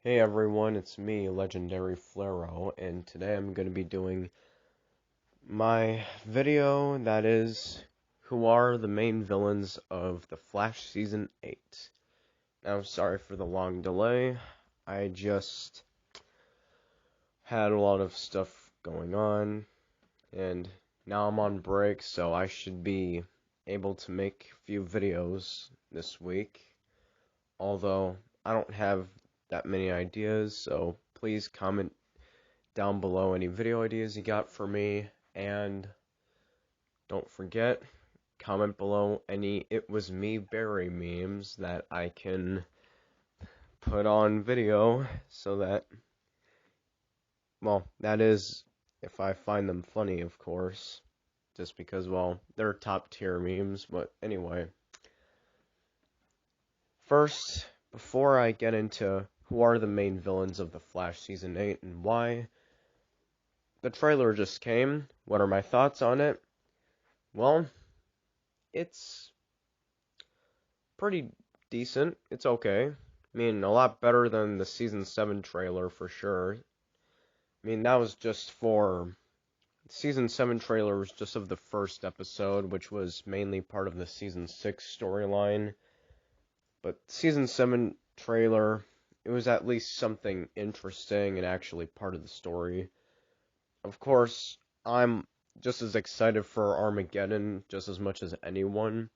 Hey everyone, it's me, Legendary Flaro, and today I'm going to be doing my video that is, who are the main villains of The Flash Season 8. Now, sorry for the long delay, I just had a lot of stuff going on, and now I'm on break, so I should be able to make a few videos this week, although I don't have that many ideas, so please comment down below any video ideas you got for me, and don't forget, comment below any It Was Me Barry memes that I can put on video so that, well, that is if I find them funny, of course, just because, well, they're top tier memes. But anyway, first, before I get into who are the main villains of The Flash Season 8 and why, the trailer just came. What are my thoughts on it? Well, it's pretty decent. It's okay. I mean, a lot better than the Season 7 trailer for sure. I mean, that was just for... Season 7 trailer was just of the first episode, which was mainly part of the Season 6 storyline. But Season 7 trailer, it was at least something interesting and actually part of the story. Of course, I'm just as excited for Armageddon just as much as anyone.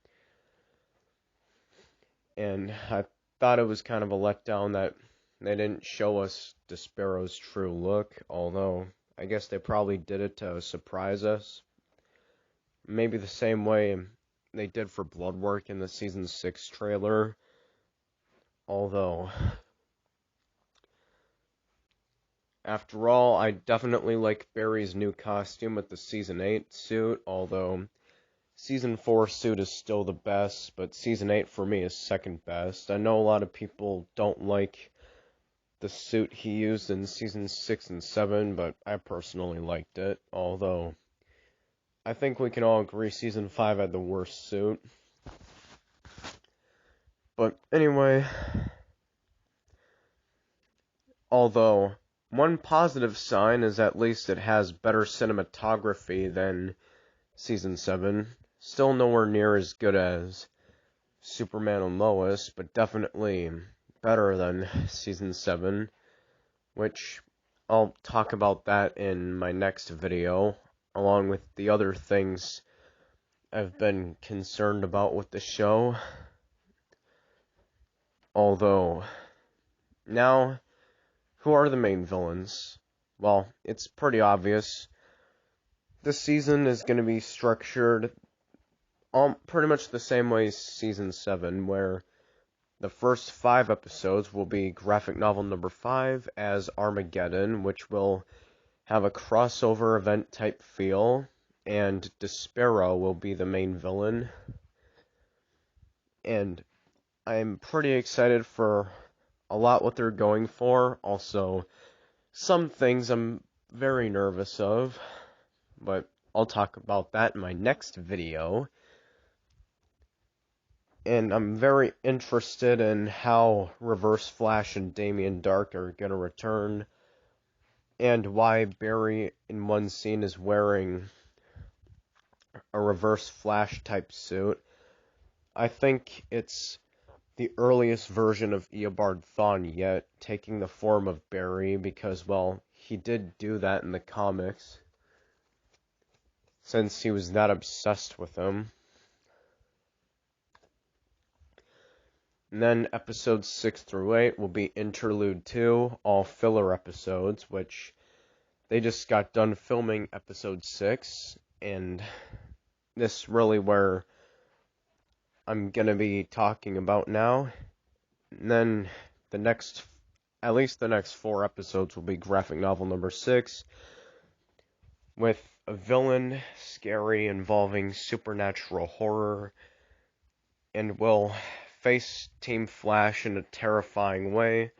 And I thought it was kind of a letdown that they didn't show us Despero's true look, although I guess they probably did it to surprise us. Maybe the same way they did for Bloodwork in the Season 6 trailer, although, after all, I definitely like Barry's new costume with the Season 8 suit, although Season 4 suit is still the best, but Season 8 for me is second best. I know a lot of people don't like the suit he used in Season 6 and 7, but I personally liked it, although I think we can all agree Season 5 had the worst suit. But anyway, although one positive sign is at least it has better cinematography than Season 7. Still nowhere near as good as Superman and Lois, but definitely better than Season 7, which I'll talk about that in my next video, along with the other things I've been concerned about with the show. Although, now, who are the main villains? Well, it's pretty obvious. This season is going to be structured pretty much the same way as Season 7, where the first 5 episodes will be graphic novel number 5 as Armageddon, which will have a crossover event type feel, and Despero will be the main villain. And I'm pretty excited for a lot what they're going for. Also, some things I'm very nervous of, but I'll talk about that in my next video. And I'm very interested in how Reverse Flash and Damien Darhk are going to return, and why Barry in one scene is wearing a Reverse Flash type suit. I think it's the earliest version of Eobard Thawne yet, taking the form of Barry, because, well, he did do that in the comics, since he was that obsessed with him. And then episodes 6 through 8 will be Interlude 2, all filler episodes, which they just got done filming episode 6, and this really where I'm gonna be talking about now. And then at least the next 4 episodes will be graphic novel number 6, with a villain, scary, involving supernatural horror, and will face Team Flash in a terrifying way,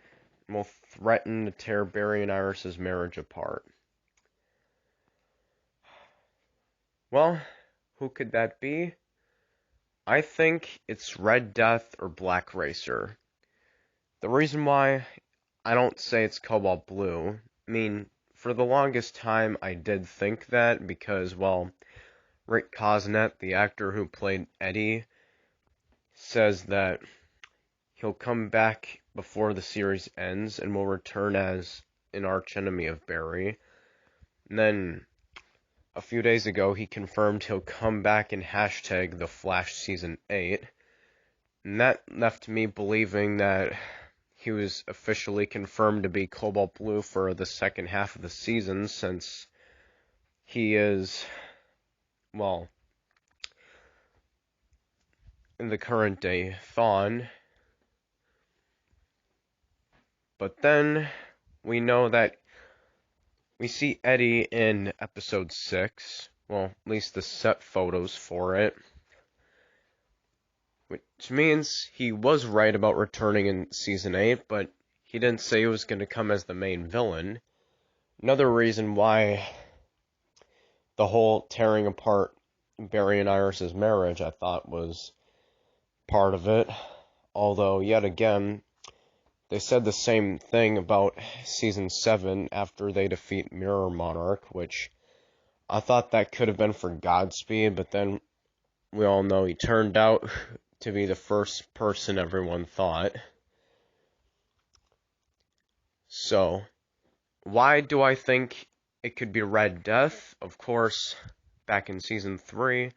and will threaten to tear Barry and Iris' marriage apart. Well, who could that be? I think it's Red Death or Black Racer. The reason why I don't say it's Cobalt Blue. I mean, for the longest time, I did think that because, well, Rick Cosnett, the actor who played Eddie, says that he'll come back before the series ends and will return as an archenemy of Barry. And then, a few days ago, he confirmed he'll come back in hashtag The Flash Season 8. And that left me believing that he was officially confirmed to be Cobalt Blue for the second half of the season, since he is, well, in the current day Thawne. But then we know that we see Eddie in episode 6, well, at least the set photos for it, which means he was right about returning in season 8, but he didn't say he was going to come as the main villain. Another reason why the whole tearing apart Barry and Iris's marriage, I thought, was part of it. Although, yet again, they said the same thing about Season 7 after they defeat Mirror Monarch, which I thought that could have been for Godspeed, but then we all know he turned out to be the first person everyone thought. So, why do I think it could be Red Death? Of course, back in Season 3,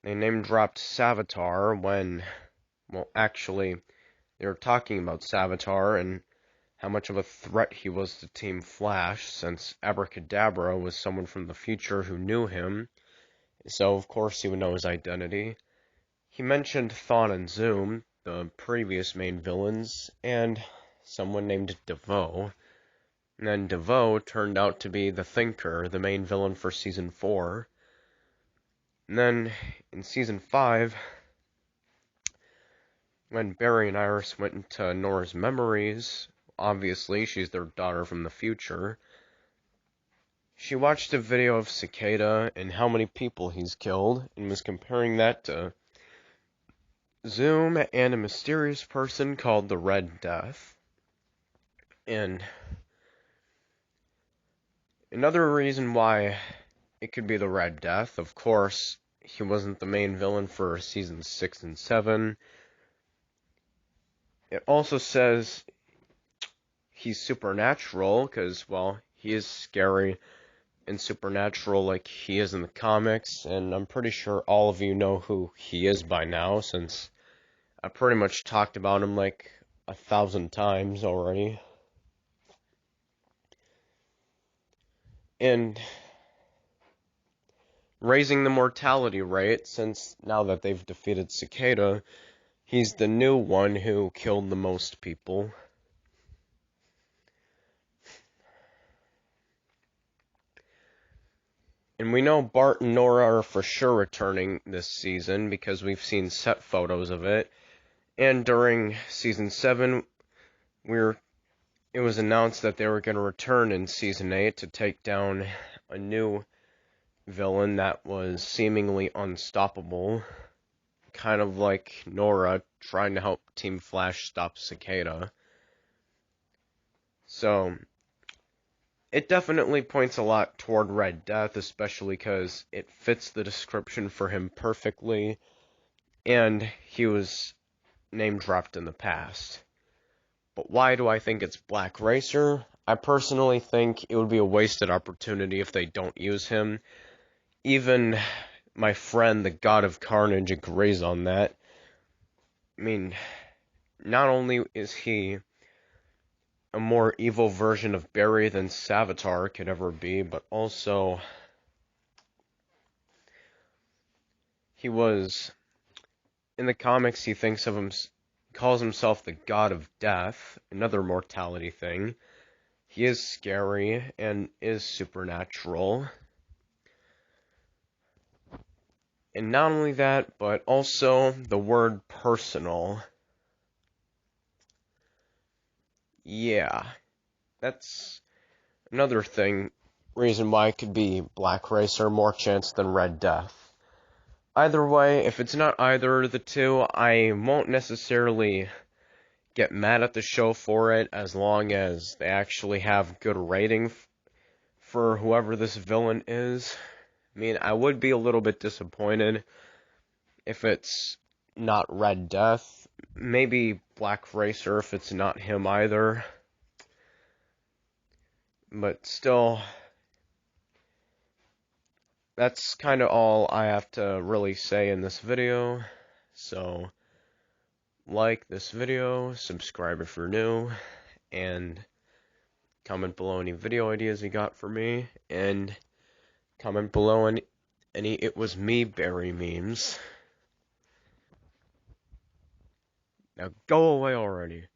they name-dropped Savitar when, well, actually, they were talking about Savitar and how much of a threat he was to Team Flash, since Abracadabra was someone from the future who knew him, so of course he would know his identity. He mentioned Thawne and Zoom, the previous main villains, and someone named DeVoe. And then DeVoe turned out to be the Thinker, the main villain for Season 4. And then, in Season 5, when Barry and Iris went into Nora's memories, obviously she's their daughter from the future, she watched a video of Cicada and how many people he's killed, and was comparing that to Zoom and a mysterious person called the Red Death. And another reason why it could be the Red Death, of course, he wasn't the main villain for Season 6 and 7. It also says he's supernatural, because, well, he is scary and supernatural like he is in the comics, and I'm pretty sure all of you know who he is by now, since I pretty much talked about him like 1,000 times already. And raising the mortality rate, since now that they've defeated Cicada, he's the new one who killed the most people. And we know Bart and Nora are for sure returning this season, because we've seen set photos of it. And during Season 7, it was announced that they were going to return in Season 8 to take down a new villain that was seemingly unstoppable. Kind of like Nora trying to help Team Flash stop Cicada. So, it definitely points a lot toward Red Death, especially because it fits the description for him perfectly, and he was name-dropped in the past. But why do I think it's Black Racer? I personally think it would be a wasted opportunity if they don't use him. Even my friend, the God of Carnage, agrees on that. I mean, not only is he a more evil version of Barry than Savitar could ever be, but also he was, in the comics, he thinks of him, calls himself the God of Death, another mortality thing. He is scary and is supernatural. And not only that, but also the word personal. Yeah, that's another reason why it could be Black Racer, more chance than Red Death. Either way, if it's not either of the two, I won't necessarily get mad at the show for it as long as they actually have good rating for whoever this villain is. I mean, I would be a little bit disappointed if it's not Red Death. Maybe Black Racer if it's not him either. But still, that's kind of all I have to really say in this video. So, like this video, subscribe if you're new, and comment below any video ideas you got for me, and comment below any It Was Me Barry memes. Now go away already.